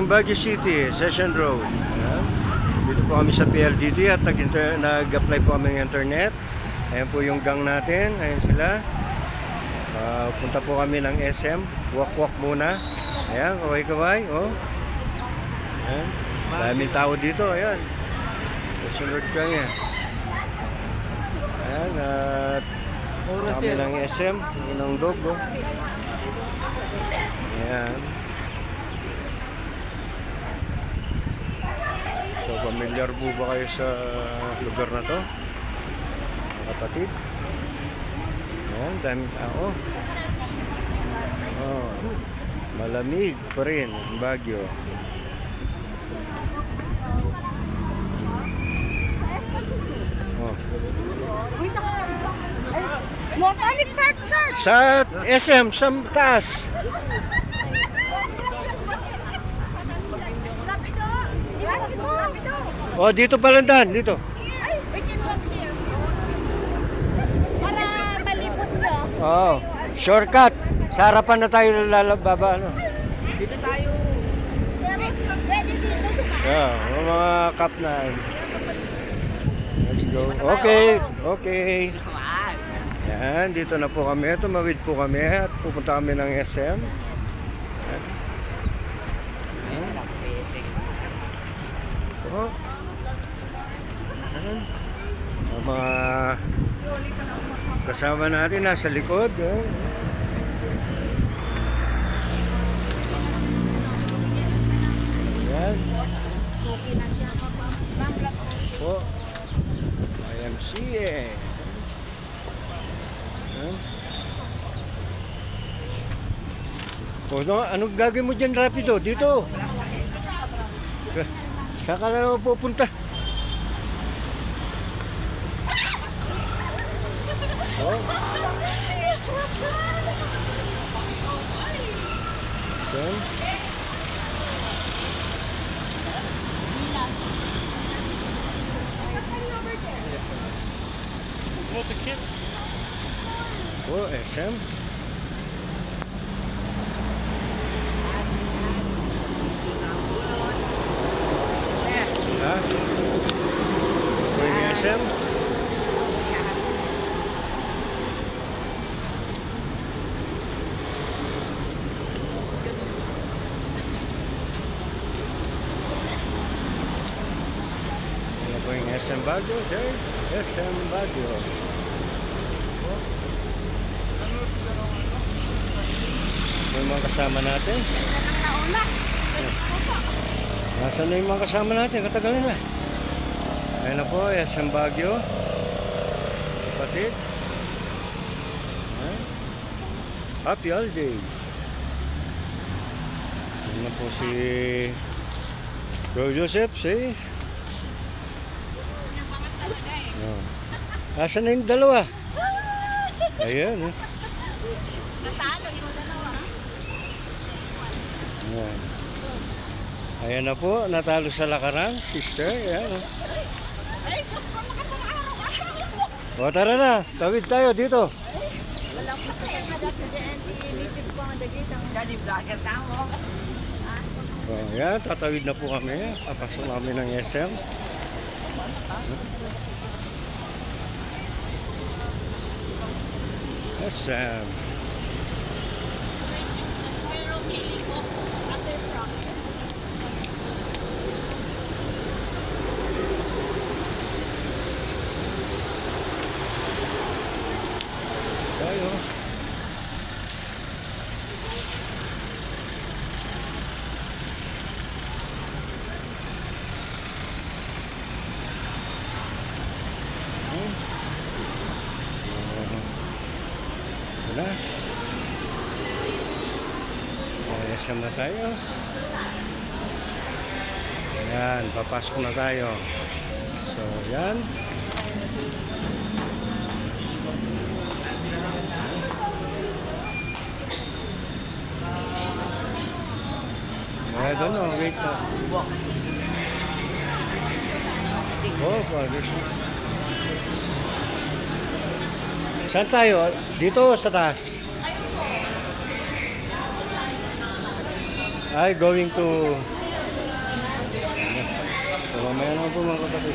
ng Baguio City, Session Road. Ayan. Dito po kami sa PLDT at nag-apply po kami ng internet. Ayan po yung gang natin. Ayan sila. Punta po kami ng SM. Walk-walk muna. Ayan, kaway-kaway. Oh. Ayan. Daming tao dito. Ayan. Sunod kami. Ayan. At kami ng SM. Inong dog. Oh. Ayan. So, familiar po ba kayo sa lugar na to? Mga kapatid. Ayan, daming tao. Oh, malamig pa rin ang Baguio. Oh. Sa SM, sa taas. Oh, dito palandan, dito. Para malipot nyo. Oh, shortcut. Sa harapan na tayo lalababa, ano. Dito tayo. Pwede dito. Yeah, mga kap na. Let's go. Okay, okay. Yan, dito na po kami. Tumawid po kami at pupunta kami ng SM. Yan. Oh. Yan. Ang mga kasama natin nasa likod. Yan. Yan. Suki na siya. Po. IMCA. Yan. O, anong gagawin mo dyan rapido? Dito. Saan ka na naman pupunta? Oh. Saan? With the kids. Oh, SM. Ha? Going SM? Going SM Baguio, okay? SM Baguio. Yung mga kasama natin. Nasaan na yung mga kasama natin? Katagal na. Ayan na po, SM Baguio. Kapatid. Ayan. Happy holiday. Ayan na po si Bro Joseph, si asan na yung dalawa? Ayan eh. Natalo yung dalawa. Ayan. Ayan na po, natalo sa lakaran, sister. Ayan. Ay, boss ko makapang-araw. O tara na, tawid tayo dito. Walang pasaya na dati dyan. Native ko ang dagitang. Dali vlogger tamo. O ayan, tatawid na po kami. Papasok namin ng SM. SM. Pero pili ko. After from. Tayo. Wala. Sa SM na tayo. Ayan, papasok na tayo. So, yan. I don't know, wait na. Oh, there's... Saan tayo? Dito o sa taas? Ay, going to So mamaya naman po mga kapatid.